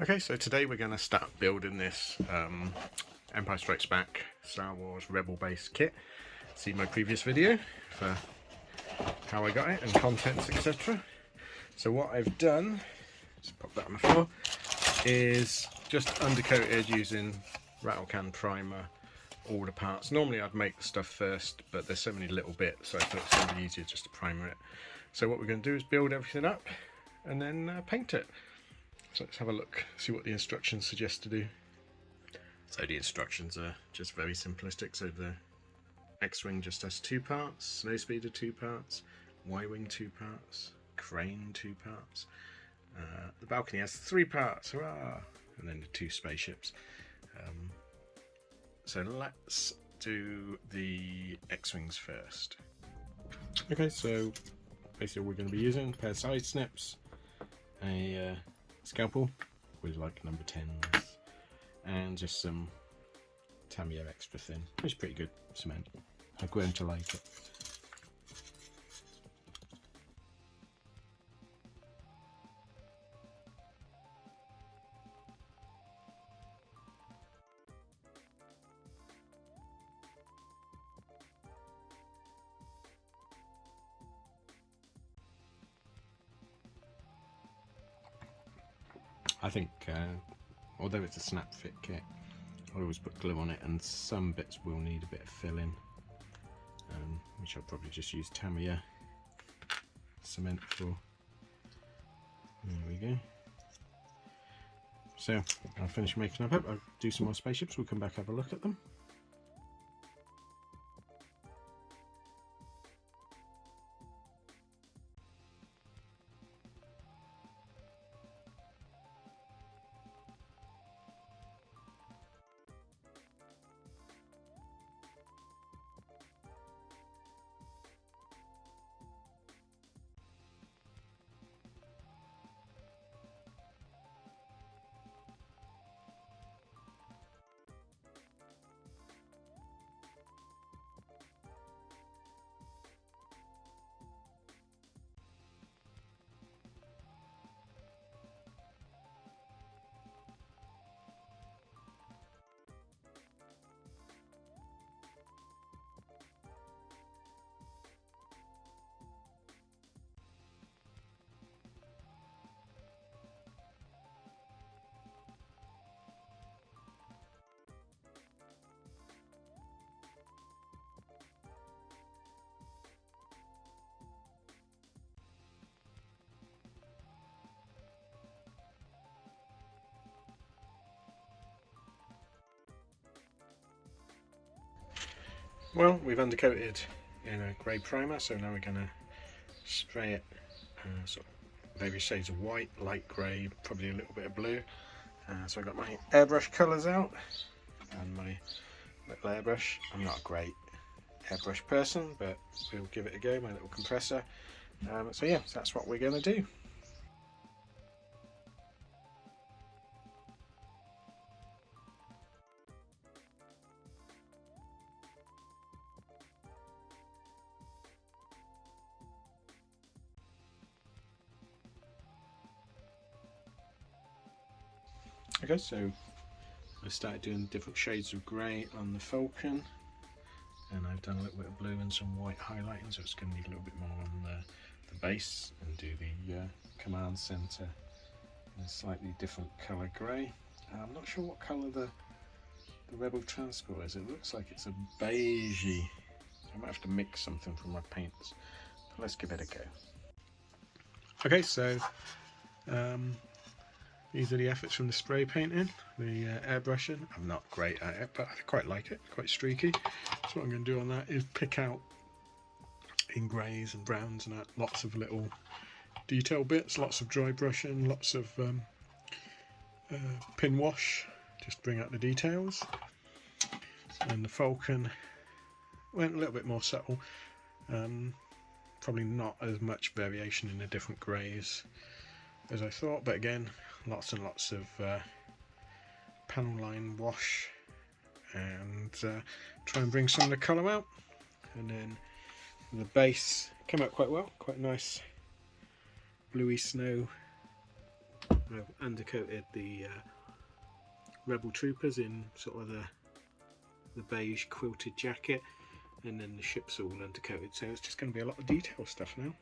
Okay, so today we're going to start building this Empire Strikes Back Star Wars Rebel base kit. See my previous video for how I got it and contents, etc. So what I've done, just pop that on the floor, is just undercoated using rattle can primer all the parts. Normally I'd make the stuff first, but there's so many little bits, so I thought it's going to be easier just to primer it. So what we're going to do is build everything up and then paint it. So let's have a look, see what the instructions suggest to do. So the instructions are just very simplistic. So the X-Wing just has 2 parts, Snowspeeder 2 parts, Y-Wing 2 parts, Crane 2 parts. The balcony has 3 parts, hurrah! And then the 2 spaceships. So let's do the X-Wings first. Okay, so basically we're going to be using a pair of side snips, a scalpel with like number 10s, and just some Tamiya extra thin, which is pretty good cement. I've grown to like it. I think, although it's a snap fit kit, I always put glue on it, and some bits will need a bit of filling, which I'll probably just use Tamiya cement for. There we go. So I'll finish making up. I'll do some more spaceships. We'll come back and have a look at them. Well, we've undercoated in a grey primer, so now we're going to spray it sort of various shades of white, light grey, probably a little bit of blue. So I've got my airbrush colours out and my little airbrush. I'm not a great airbrush person, but we'll give it a go, my little compressor. So yeah, so that's what we're going to do. Okay, so I started doing different shades of grey on the Falcon, and I've done a little bit of blue and some white highlighting, so it's going to need a little bit more on the base, and do the command centre in a slightly different colour grey. I'm not sure what colour the Rebel transport is. It looks like it's a beigey. I might have to mix something from my paints, but let's give it a go. Okay, so these are the efforts from the spray painting, the airbrushing. I'm not great at it, but I quite like it, quite streaky. So what I'm going to do on that is pick out in greys and browns and that, lots of little detail bits, lots of dry brushing, lots of pin wash, just bring out the details. And the Falcon went a little bit more subtle, probably not as much variation in the different greys as I thought, but again, lots and lots of panel line wash, and try and bring some of the colour out. And then the base came out quite well, quite nice bluey snow I've undercoated the Rebel Troopers in sort of the beige quilted jacket, and then the ship's all undercoated, so it's just going to be a lot of detail stuff now.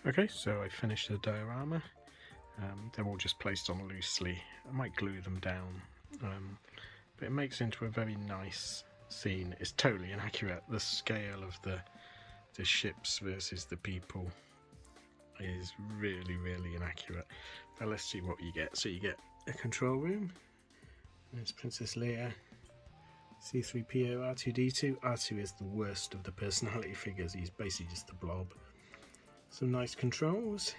Okay, so I finished the diorama. They're all just placed on loosely. I might glue them down, but it makes into a very nice scene. It's totally inaccurate. The scale of the ships versus the people is really, really inaccurate. But let's see what you get. So you get a control room. There's Princess Leia, C-3PO, R2-D2. R2 is the worst of the personality figures. He's basically just a blob. Some nice controls,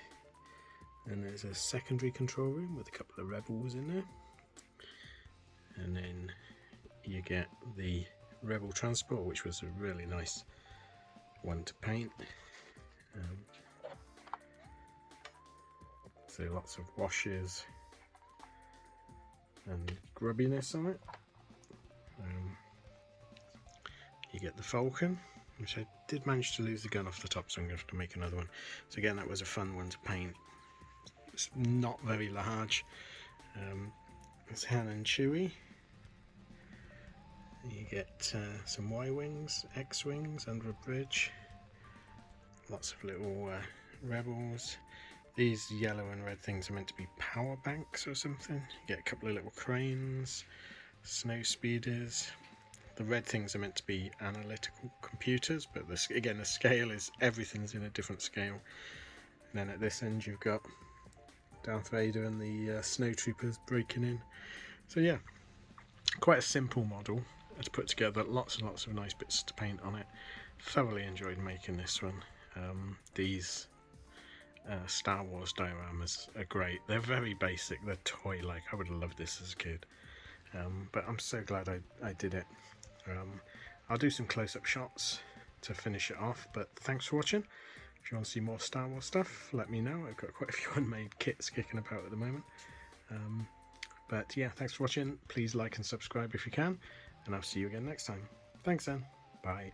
and there's a secondary control room with a couple of rebels in there, and then you get the rebel transport, which was a really nice one to paint. So lots of washes and grubbiness on it. You get the Falcon, which I did manage to lose the gun off the top, so I'm going to have to make another one. So again, that was a fun one to paint. It's not very large. It's Han and Chewie. You get some Y-Wings, X-Wings under a bridge. Lots of little rebels. These yellow and red things are meant to be power banks or something. You get a couple of little cranes, snow speeders. The red things are meant to be analytical computers, but again, the scale is, everything's in a different scale. And then at this end you've got Darth Vader and the snow troopers breaking in. So yeah, quite a simple model to put together, lots and lots of nice bits to paint on it. Thoroughly enjoyed making this one. These Star Wars dioramas are great. They're very basic, they're toy-like. I would have loved this as a kid. But I'm so glad I did it. I'll do some close-up shots to finish it off, but thanks for watching. If you want to see more Star Wars stuff, let me know. I've got quite a few unmade kits kicking about at the moment. But yeah, thanks for watching. Please like and subscribe if you can, and I'll see you again next time. Thanks then. Bye.